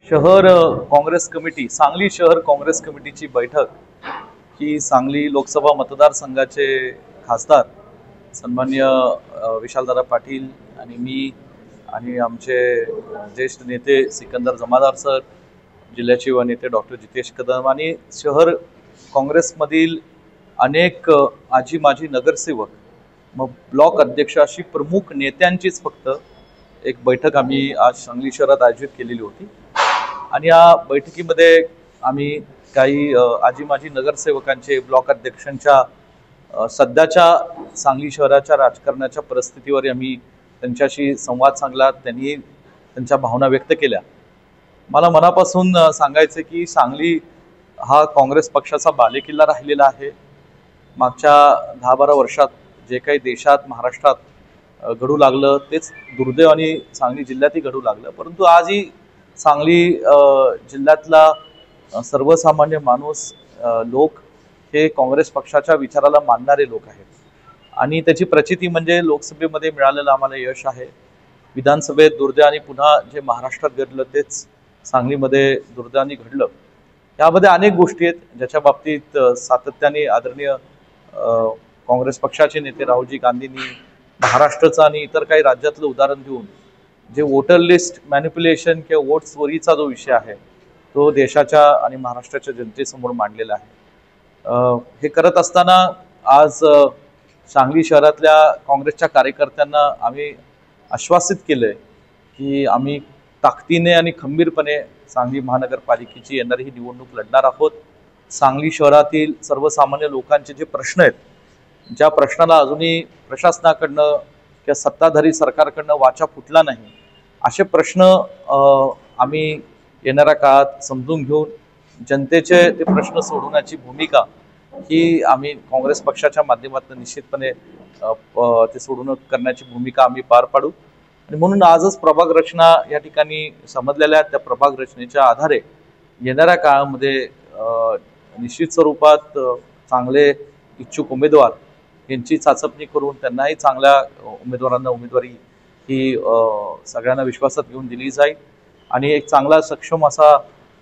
शहर काँग्रेस कमिटी सांगली शहर काँग्रेस कमिटीची बैठक ही सांगली लोकसभा मतदारसंघाचे खासदार सन्माननीय विशालदादा पाटील आणि मी आणि आमचे ज्येष्ठ नेते सिकंदर जमादार सर, जिल्ह्याचे युवा नेते डॉक्टर जितेश कदम आणि शहर काँग्रेसमधील अनेक आजी माजी नगरसेवक, मग ब्लॉक अध्यक्ष अशी प्रमुख नेत्यांचीच फक्त एक बैठक आम्ही आज सांगली शहरात आयोजित केलेली होती। आणि या बैठकीमध्ये आम्ही काही आजी माजी नगरसेवकांचे, ब्लॉक अध्यक्षांच्या सध्याच्या सांगली शहराच्या राजकारणाच्या परिस्थितीवर आम्ही त्यांच्याशी संवाद साधला, त्यांनी त्यांच्या भावना व्यक्त केल्या। मला मनापासून सांगायचे की सांगली हा काँग्रेस पक्षाचा बालेकिल्ला राहिलेला आहे। मागच्या 10-12 वर्षात जे काही देशात, महाराष्ट्रात घडू लागलं तेच दुर्दैवाने सांगली जिल्ह्यातही घडू लागलं, परंतु आजही सांगली जिल्ह्यातला सर्वसामान्य माणूस, लोक हे काँग्रेस पक्षाच्या विचाराला मानणारे लोक आहेत आणि त्याची प्रचिती म्हणजे लोकसभेमध्ये मिळालेलं आम्हाला यश आहे। विधानसभेत दुर्दैवाने पुन्हा जे महाराष्ट्रात घडलं तेच सांगलीमध्ये दुर्दैवाने घडलं। यामध्ये अनेक गोष्टी आहेत ज्याच्या बाबतीत सातत्याने आदरणीय काँग्रेस पक्षाचे नेते राहुलजी गांधींनी महाराष्ट्राचं आणि इतर काही राज्यातलं उदाहरण देऊन जे वोटर लिस्ट मॅनिप्युलेशन किंवा वोट चोरीचा जो विषय आहे तो देशाच्या आणि महाराष्ट्राच्या जनतेसमोर मांडलेला आहे। हे करत असताना आज सांगली शहरातल्या काँग्रेसच्या कार्यकर्त्यांना आम्ही आश्वासित केलंय की आम्ही ताकदीने आणि खंबीरपणे सांगली महानगरपालिकेची येणारी ही निवडणूक लढणार आहोत। सांगली शहरातील सर्वसामान्य लोकांचे जे प्रश्न आहेत, ज्या प्रश्नाला अजूनही प्रशासनाकडनं किंवा सत्ताधारी सरकारकडनं वाचा फुटला नाही, असे प्रश्न आम्ही येणाऱ्या काळात समजून घेऊन जनतेचे ते प्रश्न सोडवण्याची भूमिका ही आम्ही काँग्रेस पक्षाच्या माध्यमातून निश्चितपणे ते सोडवणं करण्याची भूमिका आम्ही पार पाडू। आणि म्हणून आजच प्रभाग रचना या ठिकाणी समजलेल्या त्या प्रभाग रचनेच्या आधारे येणाऱ्या काळामध्ये निश्चित स्वरूपात चांगले इच्छुक उमेदवार यांची चाचपणी करून त्यांनाही चांगल्या उमेदवारांना उमेदवारी ही सगळ्यांना विश्वासात घेऊन दिली जाईल आणि एक चांगला सक्षम असा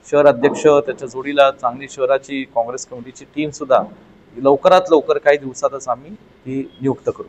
शहर अध्यक्ष, त्याच्या जोडीला चांगली शहराची काँग्रेस कमिटीची टीम सुद्धा लवकरात लवकर काही दिवसातच आम्ही ती नियुक्त करू।